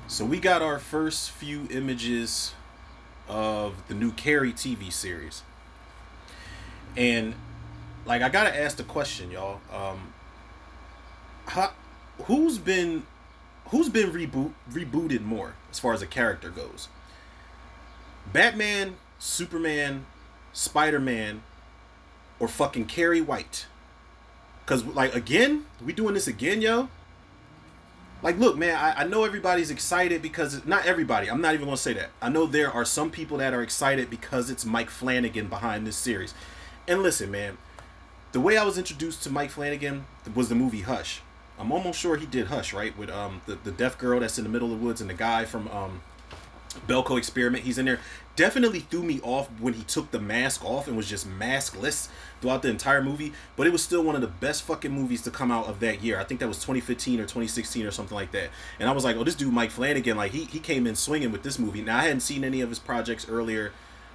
So we got our first few images of the new Carrie TV series, and like I gotta ask the question, y'all. How, who's been rebooted more as far as a character goes? Batman, Superman, Spider Man, or fucking Carrie White? Cause like again, we doing this again, yo. Like, look, man, I know everybody's excited because not everybody. I'm not even gonna say that. I know there are some people that are excited because it's Mike Flanagan behind this series. And listen, man, the way I was introduced to Mike Flanagan was the movie Hush. I'm almost sure he did Hush, right? With the deaf girl that's in the middle of the woods and the guy from Belko Experiment. He's in there. Definitely threw me off when he took the mask off and was just maskless throughout the entire movie. But it was still one of the best fucking movies to come out of that year. I think that was 2015 or 2016 or something like that. And I was like, oh, this dude Mike Flanagan, like he came in swinging with this movie. Now I hadn't seen any of his projects earlier,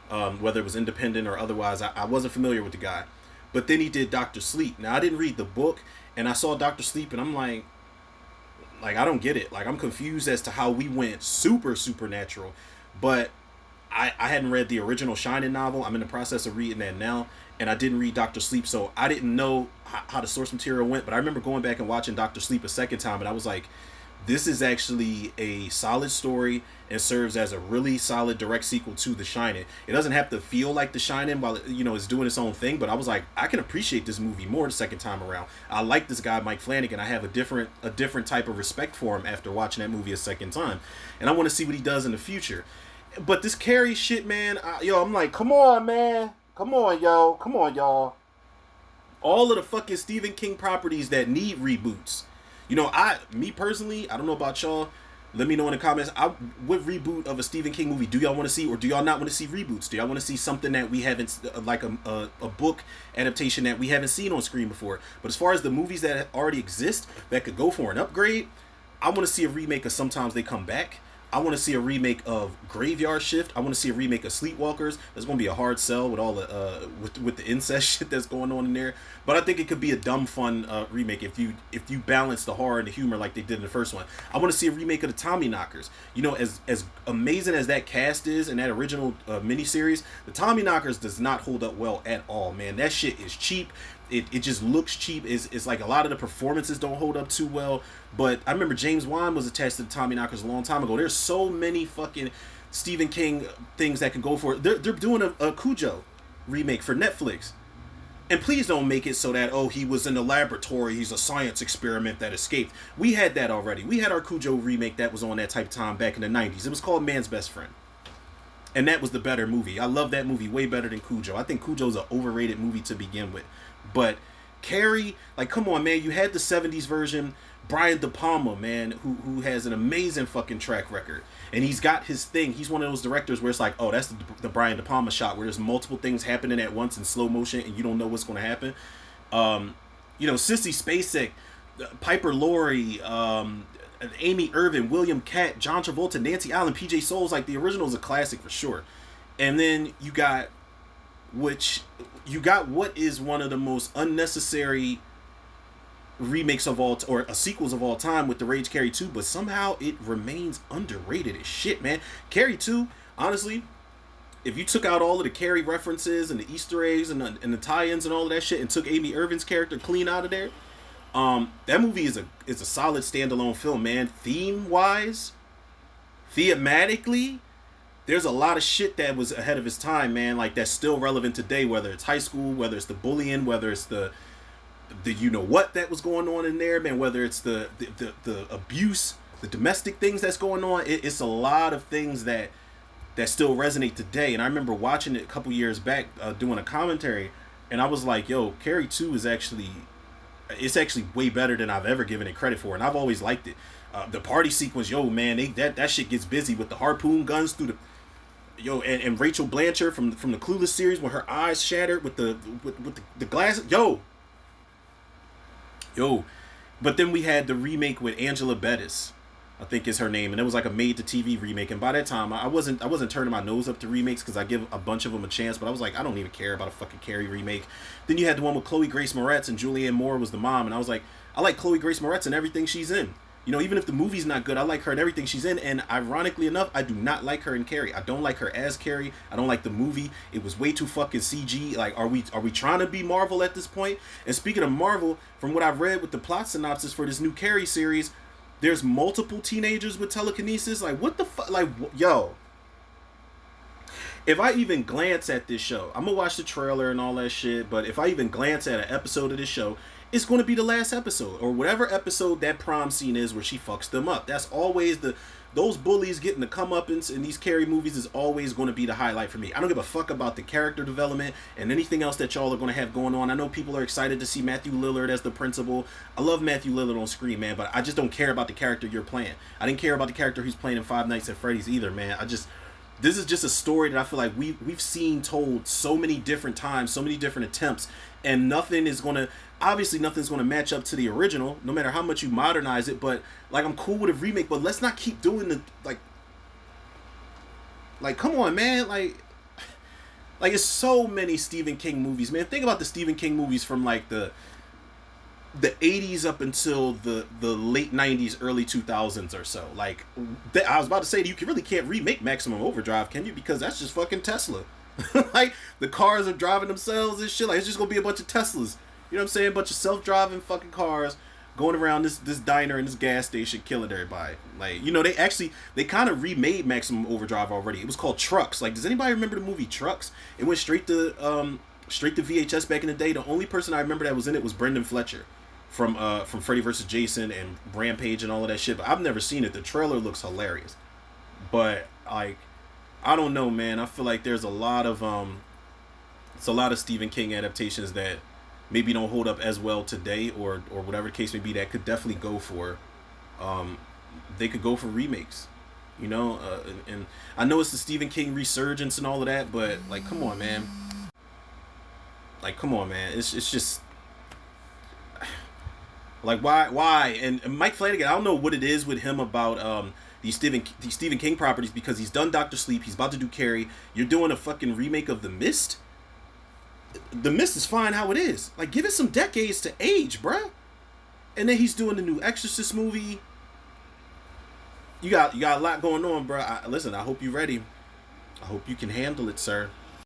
whether it was independent or otherwise. I wasn't familiar with the guy. But then he did Doctor Sleep. Now I didn't read the book, and I saw Doctor Sleep, and I'm like I don't get it. Like I'm confused as to how we went super supernatural, but I hadn't read the original Shining novel. I'm in the process of reading that now, and I didn't read Doctor Sleep, so I didn't know how the source material went. But I remember going back and watching Doctor Sleep a second time, and I was like, this is actually a solid story and serves as a really solid direct sequel to The Shining. It doesn't have to feel like The Shining while it's doing its own thing, but I was like, I can appreciate this movie more the second time around. I like this guy Mike Flanagan. I have a different type of respect for him after watching that movie a second time, and I want to see what he does in the future. But this Carrie shit, man, I'm like, come on, man, come on, yo, come on, y'all. All of the fucking Stephen King properties that need reboots. Me personally, I don't know about y'all. Let me know in the comments. What reboot of a Stephen King movie do y'all want to see, or do y'all not want to see reboots? Do y'all want to see something that we haven't, like a book adaptation that we haven't seen on screen before? But as far as the movies that already exist that could go for an upgrade, I want to see a remake of Sometimes They Come Back. I want to see a remake of Graveyard Shift. I want to see a remake of Sleepwalkers. There's going to be a hard sell with all the with the incest shit that's going on in there. But I think it could be a dumb fun remake if you balance the horror and the humor like they did in the first one. I want to see a remake of the Tommy Knockers. As amazing as that cast is in that original miniseries, the Tommy Knockers does not hold up well at all, man. That shit is cheap. It just looks cheap. It's like a lot of the performances don't hold up too well. But I remember James Wan was attached to the Tommy Knockers a long time ago. There's so many fucking Stephen King things that can go for it. They're doing a Cujo remake for Netflix. And please don't make it so that, oh, he was in the laboratory, he's a science experiment that escaped. We had that already. We had our Cujo remake that was on that type of time back in the 90s. It was called Man's Best Friend. And that was the better movie. I love that movie way better than Cujo. I think Cujo's an overrated movie to begin with. But Carrie, like, come on, man. You had the 70s version. Brian De Palma, man, who has an amazing fucking track record. And he's got his thing. He's one of those directors where it's like, oh, that's the Brian De Palma shot where there's multiple things happening at once in slow motion and you don't know what's going to happen. Sissy Spacek, Piper Laurie, Amy Irvin, William Catt, John Travolta, Nancy Allen, PJ Souls. Like, the original is a classic for sure. And then you got what is one of the most unnecessary remakes of all or sequels of all time with the Rage Carrie 2, but somehow it remains underrated as shit, man. Carrie 2, honestly, if you took out all of the Carrie references and the Easter eggs and the tie-ins and all of that shit and took Amy Irvin's character clean out of there, that movie is a solid standalone film, man. Theme wise, thematically, there's a lot of shit that was ahead of its time, man. Like, that's still relevant today, whether it's high school, whether it's the bullying, whether it's the what that was going on in there, man, whether it's the abuse, the domestic things that's going on. It's a lot of things that still resonate today. And I remember watching it a couple years back, doing a commentary, and I was like, yo, Carrie 2 is actually way better than I've ever given it credit for, and I've always liked it. The party sequence, yo, man, that shit gets busy with the harpoon guns through and Rachel Blanchard from the Clueless series when her eyes shattered with the glasses, yo. But then we had the remake with Angela Bettis, I think is her name, and it was like a made-to-TV remake. And by that time, I wasn't turning my nose up to remakes because I give a bunch of them a chance. But I was like, I don't even care about a fucking Carrie remake. Then you had the one with Chloe Grace Moretz and Julianne Moore was the mom, and I was like, I like Chloe Grace Moretz and everything she's in. You know, even if the movie's not good, I like her in everything she's in. And ironically enough, I do not like her in Carrie. I don't like her as Carrie. I don't like the movie. It was way too fucking CG. Like, are we trying to be Marvel at this point? And speaking of Marvel, from what I've read with the plot synopsis for this new Carrie series, there's multiple teenagers with telekinesis. Like, what the fuck? Like, yo. If I even glance at this show, I'm gonna watch the trailer and all that shit, but if I even glance at an episode of this show, it's going to be the last episode, or whatever episode that prom scene is where she fucks them up. That's always those bullies getting the comeuppance in these Carrie movies is always going to be the highlight for me. I don't give a fuck about the character development and anything else that y'all are going to have going on. I know people are excited to see Matthew Lillard as the principal. I love Matthew Lillard on screen, man, but I just don't care about the character you're playing. I didn't care about the character who's playing in Five Nights at Freddy's either, man. This is just a story that I feel like we've seen told so many different times, so many different attempts, and nothing's going to match up to the original, no matter how much you modernize it. But like, I'm cool with a remake, but let's not keep doing the like come on, man. Like it's so many Stephen King movies, man. Think about the Stephen King movies from like the 80s up until the late 90s, early 2000s or so. Like, I was about to say, you really can't remake Maximum Overdrive, can you? Because that's just fucking Tesla. Like, the cars are driving themselves and shit. Like, it's just gonna be a bunch of Teslas. You know what I'm saying? A bunch of self-driving fucking cars going around this diner and this gas station killing everybody. Like, you know, they kind of remade Maximum Overdrive already. It was called Trucks. Like, does anybody remember the movie Trucks? It went straight to VHS back in the day. The only person I remember that was in it was Brendan Fletcher from Freddy vs. Jason and Rampage and all of that shit. But I've never seen it. The trailer looks hilarious. But like, I don't know, man. I feel like there's a lot of Stephen King adaptations that maybe don't hold up as well today, or whatever the case may be, that could definitely go for they could go for remakes, you know. And I know it's the Stephen King resurgence and all of that, but like, come on, man. Like, come on, man. It's just like, why? And Mike Flanagan, I don't know what it is with him about these Stephen King properties, because he's done Doctor Sleep, he's about to do Carrie. You're doing a fucking remake of The Mist. The Mist is fine how it is. Like, give it some decades to age, bruh. And then he's doing the new Exorcist movie. You got a lot going on, bruh. Listen, I hope you're ready. I hope you can handle it, sir.